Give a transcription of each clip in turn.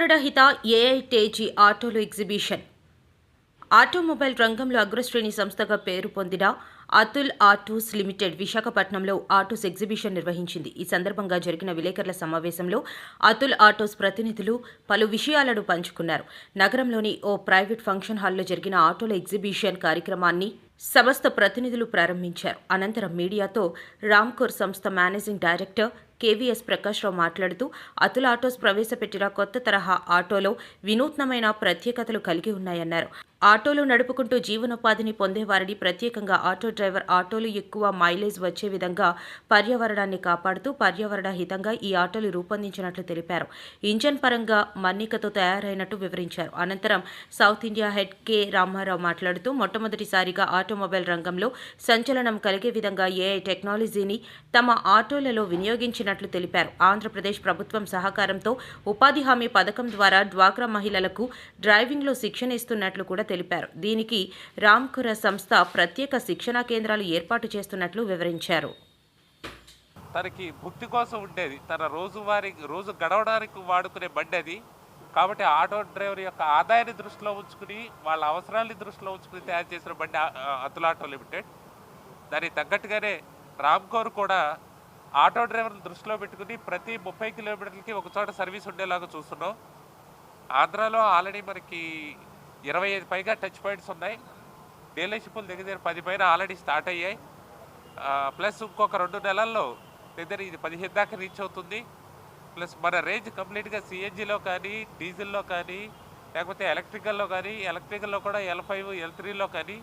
పర్యావరణహిత ఏఐటేజీ ఆటోలు exhibition. Automobile రంగంలో అగ్రశ్రేణి సంస్థగా పేరు పొందిన అతుల్ ఆటోస్ లిమిటెడ్ విశాఖపట్నంలో ఆటోస్ ఎగ్జిబిషన్ నిర్వహించింది. ఈ సందర్భంగా జరిగిన విలేకరుల సమావేశంలో అతుల్ ఆటోస్ ప్రతినిధులు పలు విషయాలను పంచుకున్నారు. నగరంలోని ఓ ప్రైవేట్ ఫంక్షన్ హాల్లో జరిగిన ఆటోల ఎగ్జిబిషన్ కార్యక్రమాన్ని సంస్థ ప్రతినిధులు ప్రారంభించారు. అనంతరం మీడియాతో రామ్కోర్ సంస్థ మేనేజింగ్ డైరెక్టర్ కేవీఎస్ ప్రకాశ్రావు మాట్లాడుతూ అతుల్ ఆటోస్ ప్రవేశపెట్టిన కొత్త తరహా ఆటోలో వినూత్నమైన ప్రత్యేకతలు కలిగి ఉన్నాయన్నారు. ఆటోలు నడుపుకుంటూ జీవనోపాధిని పొందేవారిని ప్రత్యేకంగా ఆటో డ్రైవర్ ఆటోలు ఎక్కువ మైలేజ్ వచ్చే విధంగా పర్యావరణాన్ని కాపాడుతూ పర్యావరణ హితంగా ఈ ఆటోలు రూపొందించినట్లు తెలిపారు. ఇంజన్ పరంగా మన్నికతో తయారైనట్టు వివరించారు. అనంతరం south India head K Ramarao మాట్లాడుతూ మొట్టమొదటిసారిగా ఆటోమొబైల్ రంగంలో సంచలనం కలిగే విధంగా ఏఐ టెక్నాలజీని తమ ఆటోలలో వినియోగించినట్లు తెలిపారు. ఆంధ్రప్రదేశ్ ప్రభుత్వం సహకారంతో ఉపాధి హామీ పథకం ద్వారా డ్వాక్రా మహిళలకు డ్రైవింగ్లో శిక్షణ ఇస్తున్నట్లు కూడా తెలిపారు. దీనికి రామ్కోర్ సంస్థ ప్రత్యేక శిక్షణా కేంద్రాలు ఏర్పాటు చేస్తున్నట్లు వివరించారు. తనకి భుక్తి కోసం ఉండేది, తన రోజు గడవడానికి వాడుకునే బండి అది. కాబట్టి ఆటో డ్రైవర్ యొక్క ఆదాయాన్ని దృష్టిలో ఉంచుకుని వాళ్ళ అవసరాన్ని దృష్టిలో ఉంచుకుని తయారు చేసిన బండి అతుల్ ఆటో లిమిటెడ్. దానికి తగ్గట్టుగానే రామ్కోర్ కూడా ఆటో డ్రైవర్లు దృష్టిలో పెట్టుకుని ప్రతి 30 కిలోమీటర్లకి ఒక చోట సర్వీస్ ఉండేలాగా చూస్తున్నాం. ఆంధ్రాలో ఆల్రెడీ మనకి 25 పైగా టచ్ పాయింట్స్ ఉన్నాయి. డీలర్షిప్లు దగ్గర 10 పైన ఆల్రెడీ స్టార్ట్ అయ్యాయి. ప్లస్ ఇంకొక 2 నెలల్లో దగ్గర ఇది 15 దాకా రీచ్ అవుతుంది. ప్లస్ మన రేంజ్ కంప్లీట్గా సిఎన్జిలో కానీ, డీజిల్లో కానీ, లేకపోతే ఎలక్ట్రికల్లో కూడా L5 L3లో కానీ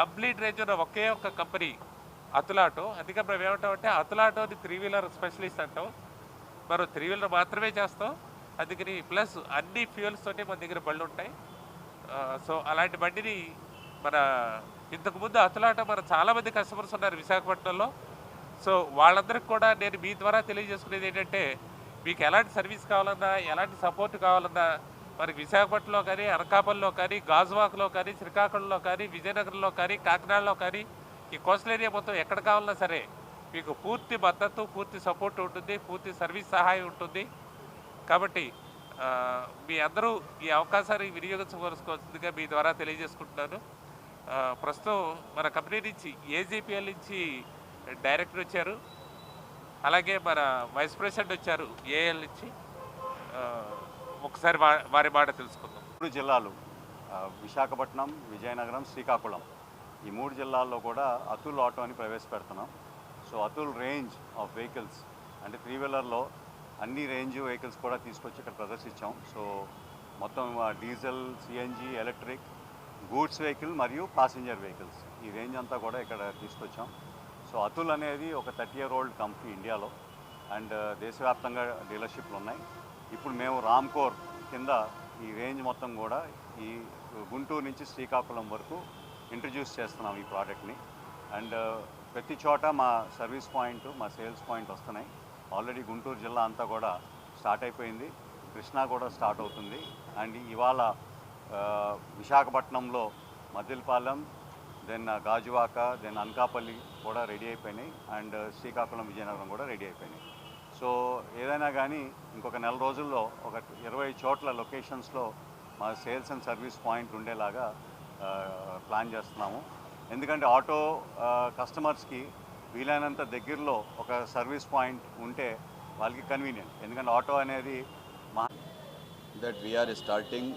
కంప్లీట్ రేంజ్ ఉన్న ఒకే ఒక్క కంపెనీ అతుల్ ఆటో. అందుకే మేము ఏమంటామంటే అతుల్ ఆటోని 3 వీలర్ స్పెషలిస్ట్ అంటాం. మనం 3 వీలర్ మాత్రమే చేస్తాం. అందుకని ప్లస్ అన్ని ఫ్యూయల్స్ తోటి మన దగ్గర బళ్ళు ఉంటాయి. సో అలాంటి బండిని మన ఇంతకుముందు అతుల్ ఆటో మన చాలామంది కస్టమర్స్ ఉన్నారు విశాఖపట్నంలో. సో వాళ్ళందరికీ కూడా నేను మీ ద్వారా తెలియజేసుకునేది ఏంటంటే, మీకు ఎలాంటి సర్వీస్ కావాలన్నా, ఎలాంటి సపోర్ట్ కావాలన్నా మనకి విశాఖపట్నంలో కానీ, అనకాపల్లిలో కానీ, గాజువాకలో కానీ, శ్రీకాకుళంలో కానీ, విజయనగరంలో కానీ, కాకినాడలో కానీ, ఈ కోస్టల్ ఏరియా మొత్తం ఎక్కడ కావాలన్నా సరే మీకు పూర్తి మద్దతు, పూర్తి సపోర్ట్ ఉంటుంది, పూర్తి సర్వీస్ సహాయం ఉంటుంది. కాబట్టి మీ అందరూ ఈ అవకాశాన్ని వినియోగించుకోవాల్సిందిగా మీ ద్వారా తెలియజేసుకుంటున్నాను. ప్రస్తుతం మన కంపెనీ నుంచి ఏజీపీఎల్ నుంచి డైరెక్టర్ వచ్చారు, అలాగే మన వైస్ ప్రెసిడెంట్ వచ్చారు ఏఎల్ నుంచి. ఒకసారి వారి మాట తెలుసుకుందాం. 3 జిల్లాలు విశాఖపట్నం, విజయనగరం, శ్రీకాకుళం, ఈ 3 జిల్లాల్లో కూడా అతుల్ ఆటో అని ప్రవేశపెడుతున్నాం. So Atul range of vehicles అంటే 3 వీలర్లో అన్ని రేంజ్ వెహికల్స్ కూడా తీసుకొచ్చి ఇక్కడ ప్రదర్శించాం. సో మొత్తం diesel, CNG, electric, goods vehicle మరియు ప్యాసింజర్ వెహికల్స్ ఈ రేంజ్ అంతా కూడా ఇక్కడ తీసుకొచ్చాం. సో అతుల్ అనేది ఒక 30-year-old కంపెనీ ఇండియాలో, అండ్ దేశవ్యాప్తంగా డీలర్షిప్లు ఉన్నాయి. ఇప్పుడు మేము రామ్కోర్ కింద ఈ రేంజ్ మొత్తం కూడా ఈ గుంటూరు నుంచి శ్రీకాకుళం వరకు ఇంట్రడ్యూస్ చేస్తున్నాం ఈ ప్రోడక్ట్ని. అండ్ ప్రతి చోట మా సర్వీస్ పాయింట్, మా సేల్స్ పాయింట్ వస్తున్నాయి. ఆల్రెడీ గుంటూరు జిల్లా అంతా కూడా స్టార్ట్ అయిపోయింది, కృష్ణా కూడా స్టార్ట్ అవుతుంది. అండ్ ఇవాళ విశాఖపట్నంలో మద్దిలపాలెం, దెన్ గాజువాక, దెన్ అనకాపల్లి కూడా రెడీ అయిపోయినాయి. అండ్ శ్రీకాకుళం, విజయనగరం కూడా రెడీ అయిపోయినాయి. సో ఏదైనా కానీ ఇంకొక 4 రోజుల్లో ఒక 20 చోట్ల లొకేషన్స్లో మా సేల్స్ అండ్ సర్వీస్ పాయింట్ ఉండేలాగా ప్లాన్ చేస్తున్నాము. ఎందుకంటే ఆటో కస్టమర్స్కి వీలైనంత దగ్గరలో ఒక సర్వీస్ పాయింట్ ఉంటే వాళ్ళకి కన్వీనియంట్. ఎందుకంటే ఆటో అనేది that we are starting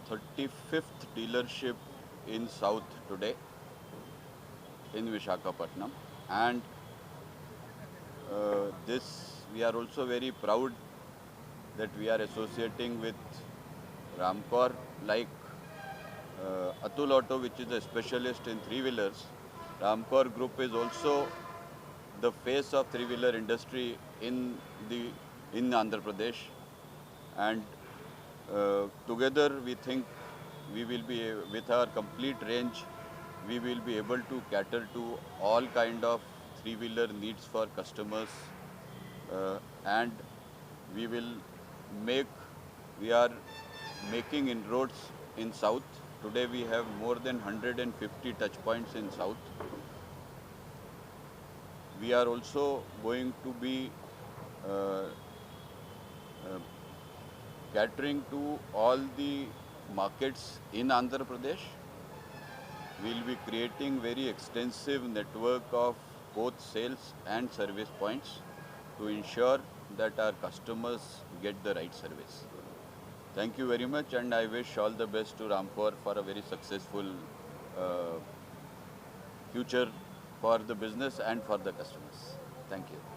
35th dealership in South today in Visakhapatnam, and this we are also very proud that we are associating with Ramcor, like Atul Auto, which is a specialist in 3 wheelers. Ramcor Group is also the face of 3 wheeler industry in Andhra Pradesh, and together we think we will be, with our complete range, we will be able to cater to all kind of 3 wheeler needs for customers, and we are making inroads in South. Today we have more than 150 touch points in South. We are also going to be catering to all the markets in Andhra Pradesh. We'll be creating very extensive network of both sales and service points to ensure that our customers get the right service. Thank you very much, and I wish all the best to Rampur for a very successful future for the business and for the customers. Thank you.